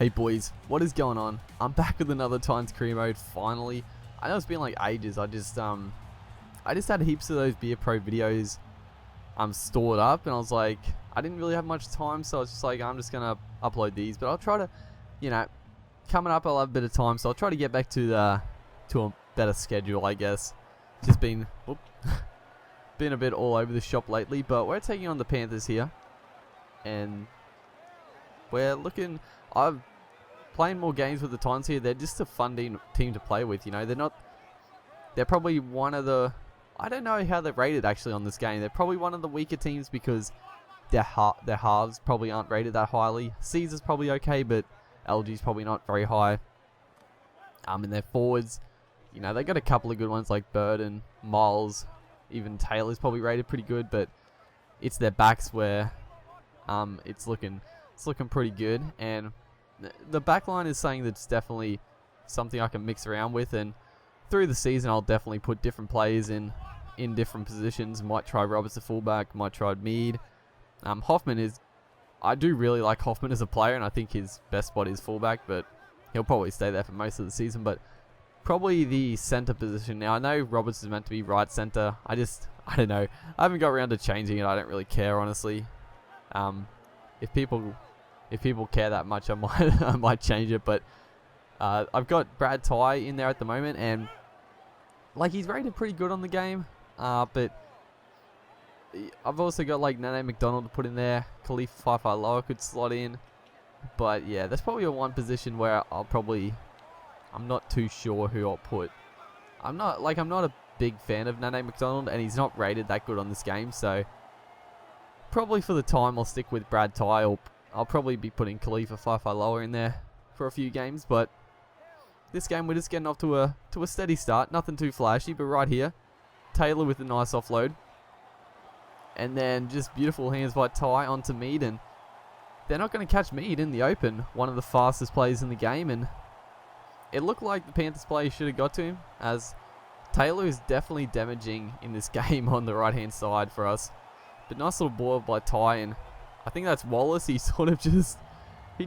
Hey boys, what is going on? I'm back with another Times career mode finally. I know it's been like ages. I just had heaps of those Beer Pro videos stored up, and I was like, I didn't really have much time, so I was just like, I'm just gonna upload these. But I'll try to, coming up I'll have a bit of time, so I'll try to get back to a better schedule, I guess. Just been been a bit all over the shop lately, but we're taking on the Panthers here, and we're looking. I've playing more games with the Titans here. They're just a fun team to play with. They're probably one of the. I don't know how they're rated actually on this game. They're probably one of the weaker teams because their halves probably aren't rated that highly. Caesar's probably okay, but LG's probably not very high. And their forwards, they got a couple of good ones like Bird and Miles. Even Taylor's probably rated pretty good, but it's their backs where it's looking pretty good. And the back line is something that's definitely something I can mix around with, and through the season I'll definitely put different players in different positions. Might try Roberts at fullback, might try Mead. I do really like Hoffman as a player, and I think his best spot is fullback, but he'll probably stay there for most of the season. But probably the centre position. Now I know Roberts is meant to be right centre. I don't know. I haven't got around to changing it. I don't really care, honestly. If people care that much, I might change it. But I've got Brad Ty in there at the moment, and he's rated pretty good on the game. But I've also got Nene McDonald to put in there. Khalif Lower could slot in. But yeah, that's probably one position where I'm not too sure who I'll put. I'm not a big fan of Nene McDonald, and he's not rated that good on this game. So probably for the time I'll stick with Brad Ty, or I'll probably be putting Khalifa Lower in there for a few games. But this game we're just getting off to a steady start. Nothing too flashy, but right here, Taylor with a nice offload. And then just beautiful hands by Ty onto Mead, and they're not going to catch Mead in the open, one of the fastest players in the game. And it looked like the Panthers player should have got to him, as Taylor is definitely damaging in this game on the right hand side for us. But nice little ball by Ty, and I think that's Wallace. He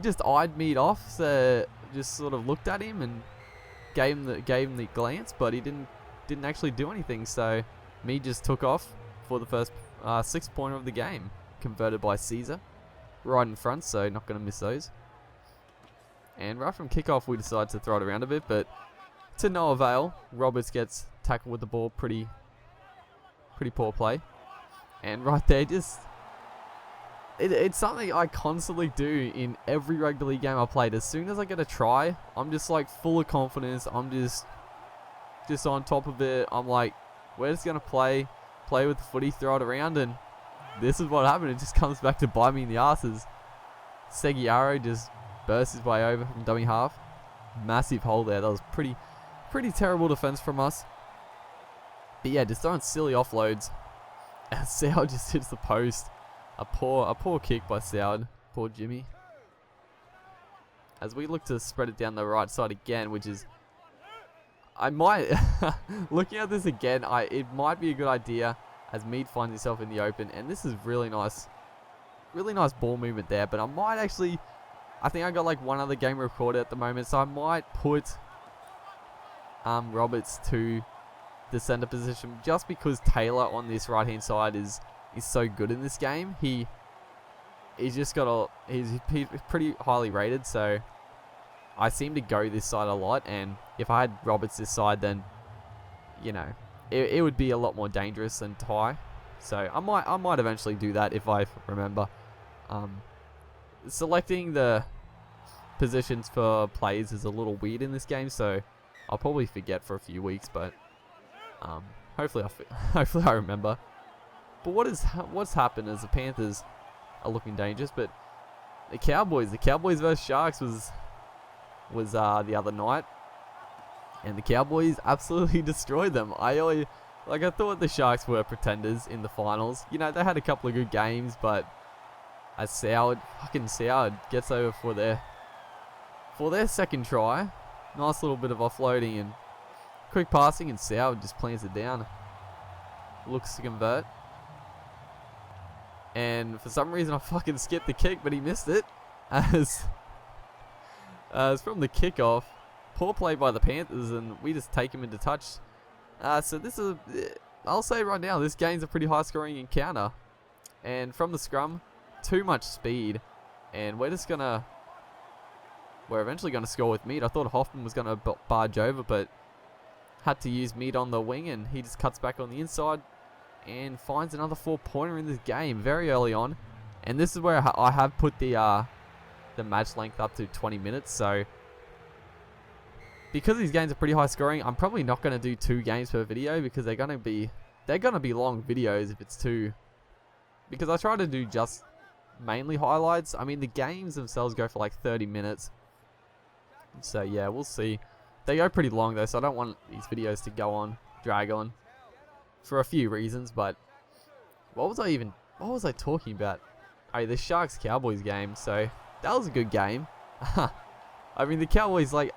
just eyed Mead off, so just sort of looked at him and gave him the glance, but he didn't actually do anything. So Mead just took off for the first 6-pointer of the game, converted by Caesar, right in front. So not going to miss those. And right from kickoff, we decide to throw it around a bit, but to no avail. Roberts gets tackled with the ball. Pretty poor play. And right there, it's something I constantly do in every rugby league game I played. As soon as I get a try, I'm just full of confidence. I'm just on top of it. I'm like, we're just gonna play with the footy, throw it around, and this is what happened. It just comes back to bite me in the asses. Seguiaro just bursts his way over from dummy half. Massive hole there. That was pretty terrible defense from us. But yeah, just throwing silly offloads. And Sow just hits the post. A poor kick by Sow. Poor Jimmy. As we look to spread it down the right side again, which is, I might looking at this again, it might be a good idea as Mead finds himself in the open, and this is really nice ball movement there. But I think I got one other game recorded at the moment, so I might put Roberts to the center position, just because Taylor on this right hand side is so good in this game. He's pretty highly rated, so I seem to go this side a lot. And if I had Roberts this side, then it would be a lot more dangerous than Ty. So I might eventually do that if I remember. Selecting the positions for players is a little weird in this game, so I'll probably forget for a few weeks, but hopefully I remember. But what's happened is the Panthers are looking dangerous, but the Cowboys versus Sharks was the other night, and the Cowboys absolutely destroyed them. I thought the Sharks were pretenders in the finals. They had a couple of good games, but as Sow gets over for their second try, nice little bit of offloading and quick passing, and Sow just plants it down. Looks to convert. And for some reason I fucking skipped the kick, but he missed it. As It's from the kickoff. Poor play by the Panthers, and we just take him into touch. So this is, I'll say right now, this game's a pretty high-scoring encounter. And from the scrum, too much speed, and we're eventually going to score with Mead. I thought Hoffman was going to barge over, but had to use Mead on the wing, and he just cuts back on the inside and finds another 4-pointer in this game very early on. And this is where I have put the match length up to 20 minutes. So because these games are pretty high scoring, I'm probably not going to do 2 games per video, because they're going to be long videos if it's 2. Because I try to do just mainly highlights. I mean, the games themselves go for like 30 minutes. So yeah, we'll see. They go pretty long though, so I don't want these videos to drag on for a few reasons. But what was I talking about? Oh, the Sharks Cowboys game. So that was a good game. I mean, the Cowboys, like,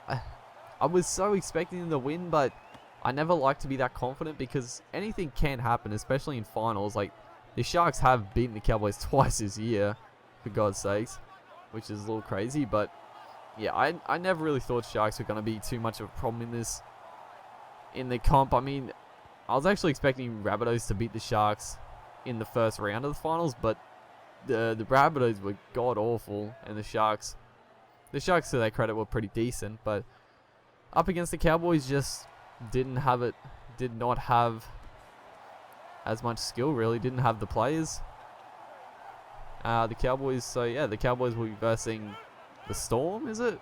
I was so expecting them to win, but I never like to be that confident, because anything can happen, especially in finals. Like, the Sharks have beaten the Cowboys twice this year, for God's sakes, which is a little crazy. But yeah, I never really thought Sharks were going to be too much of a problem in the comp. I mean, I was actually expecting Rabbitohs to beat the Sharks in the first round of the finals, but the Rabbitohs were god awful, and the Sharks, to their credit, were pretty decent. But up against the Cowboys, just did not have as much skill, really. Didn't have the players. The Cowboys, so yeah, the Cowboys will be versing the Storm, is it?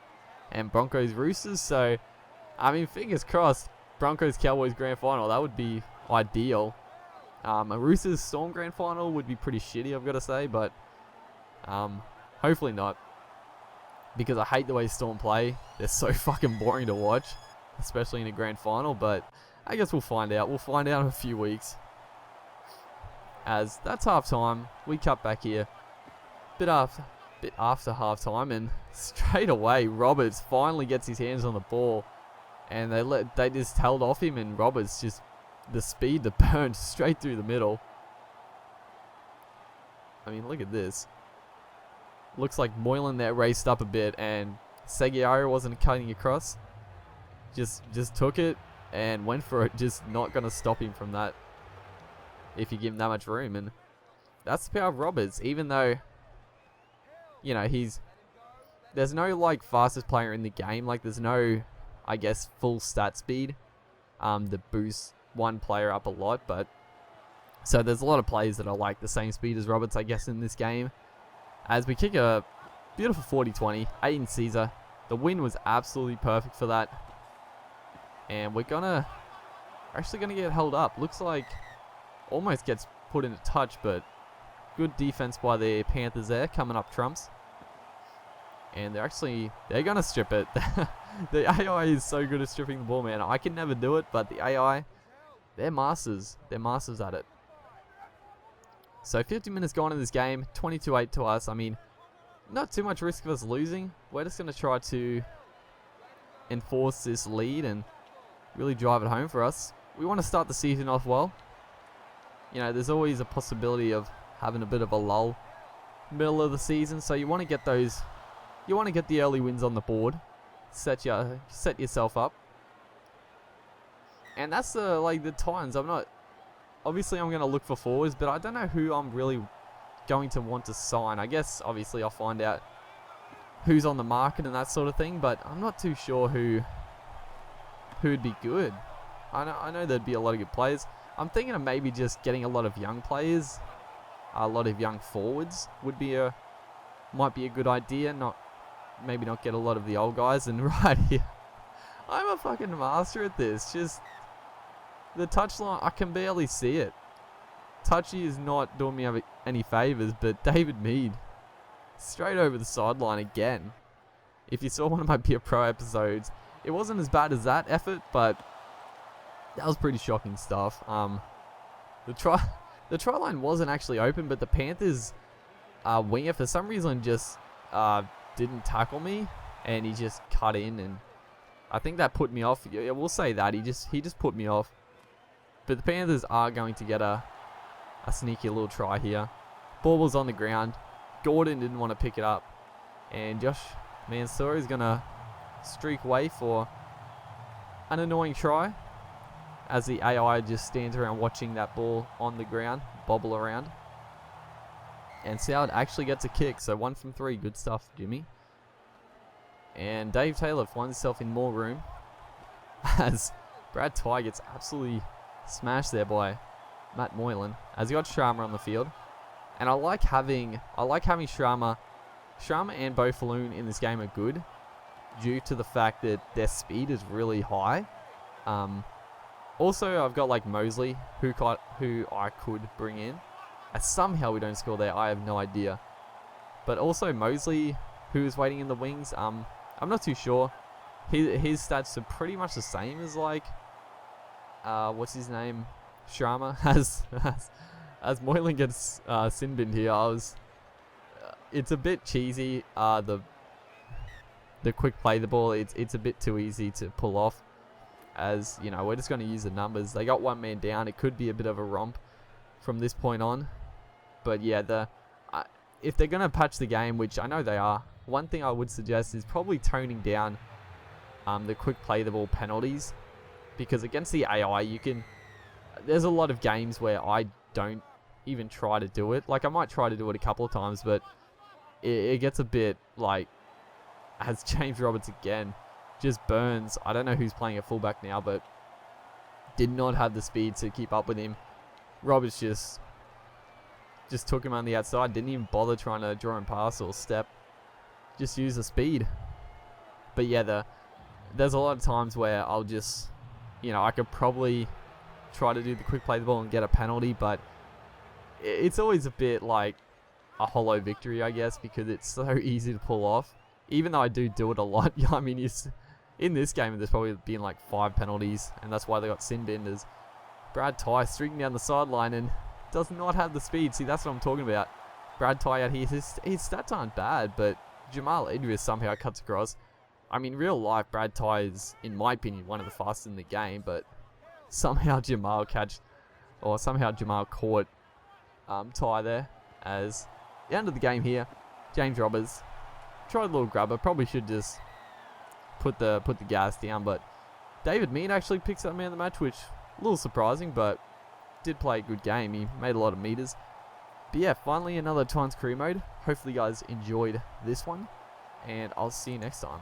And Broncos Roosters. So, I mean, fingers crossed, Broncos Cowboys grand final. That would be ideal. A Roosters Storm grand final would be pretty shitty, I've got to say, but hopefully not, because I hate the way Storm play. They're so fucking boring to watch, especially in a grand final. But I guess we'll find out. We'll find out in a few weeks. As that's half time, we cut back here, bit after half time, and straight away Roberts finally gets his hands on the ball, and they just held off him, and Roberts just, the speed to burn straight through the middle. I mean, look at this. Looks like Moylan there raced up a bit, and Seguiaro wasn't cutting across. Just took it and went for it. Just not going to stop him from that, if you give him that much room. And that's the power of Roberts. Even though, you know, there's no like fastest player in the game. Like, there's no, I guess, full stat speed that boosts one player up a lot. But so there's a lot of players that are like the same speed as Roberts, I guess, in this game. As we kick a beautiful 40-20, Aiden Caesar. The win was absolutely perfect for that. And we're actually gonna get held up. Looks like almost gets put into touch, but good defense by the Panthers there, coming up trumps. And they're gonna strip it. The AI is so good at stripping the ball, man. I can never do it, but the AI, they're masters. They're masters at it. So 50 minutes gone in this game, 22-8 to us. I mean, not too much risk of us losing. We're just going to try to enforce this lead and really drive it home for us. We want to start the season off well. You know, there's always a possibility of having a bit of a lull middle of the season, so you want to get the early wins on the board, set yourself up. And that's the times. Obviously, I'm going to look for forwards, but I don't know who I'm really going to want to sign. I guess, obviously, I'll find out who's on the market and that sort of thing, but I'm not too sure who'd be good. I know there'd be a lot of good players. I'm thinking of maybe just getting a lot of young players, a lot of young forwards might be a good idea. Maybe not get a lot of the old guys. And right here, I'm a fucking master at this. Just the touchline, I can barely see it. Touchy is not doing me any favors, but David Mead, straight over the sideline again. If you saw one of my Peer Pro episodes, it wasn't as bad as that effort, but that was pretty shocking stuff. The try line wasn't actually open, but the Panthers winger for some reason just didn't tackle me, and he just cut in, and I think that put me off. Yeah, we'll say that he just put me off. But the Panthers are going to get a sneaky little try here. Ball was on the ground. Gordon didn't want to pick it up, and Josh Mansour is gonna streak away for an annoying try, as the AI just stands around watching that ball on the ground bobble around. And Soward actually gets a kick, so 1 from 3. Good stuff, Jimmy. And Dave Taylor finds himself in more room as Brad Ty gets absolutely smashed there by Matt Moylan, as he got Sharma on the field. And I like having Sharma and Bo Falloon in this game are good due to the fact that their speed is really high. Also, I've got like Mosley, who I could bring in. And somehow we don't score there, I have no idea. But also Mosley, who is waiting in the wings, I'm not too sure. His stats are pretty much the same as like, what's his name, Sharma, as Moylan gets sin binned here. It's a bit cheesy. The quick play the ball, it's a bit too easy to pull off. As you know, we're just going to use the numbers. They got one man down. It could be a bit of a romp from this point on. But yeah, if they're going to patch the game, which I know they are, one thing I would suggest is probably toning down the quick play the ball penalties, because against the AI there's a lot of games where I don't even try to do it. Like, I might try to do it a couple of times, but it gets a bit like, as James Roberts again just burns. I don't know who's playing at fullback now, but did not have the speed to keep up with him. Roberts just took him on the outside, didn't even bother trying to draw him pass or step, just use the speed. But yeah, there's a lot of times where I'll just, I could probably try to do the quick play the ball and get a penalty, but it's always a bit like a hollow victory, I guess, because it's so easy to pull off. Even though I do it a lot. I mean, in this game, there's probably been like 5 penalties, and that's why they got sin binned. As Brad Ty streaking down the sideline and does not have the speed. See, that's what I'm talking about. Brad Ty out here, his stats aren't bad, but Jamal Idris somehow cuts across. I mean, real life, Brad Ty is, in my opinion, one of the fastest in the game, but somehow Jamal caught Ty there. As the end of the game here, James Roberts tried a little grabber. Probably should just put the gas down, but David Mead actually picks up man of the match, which a little surprising, but did play a good game. He made a lot of meters. But yeah, finally another Titans career mode. Hopefully you guys enjoyed this one, and I'll see you next time.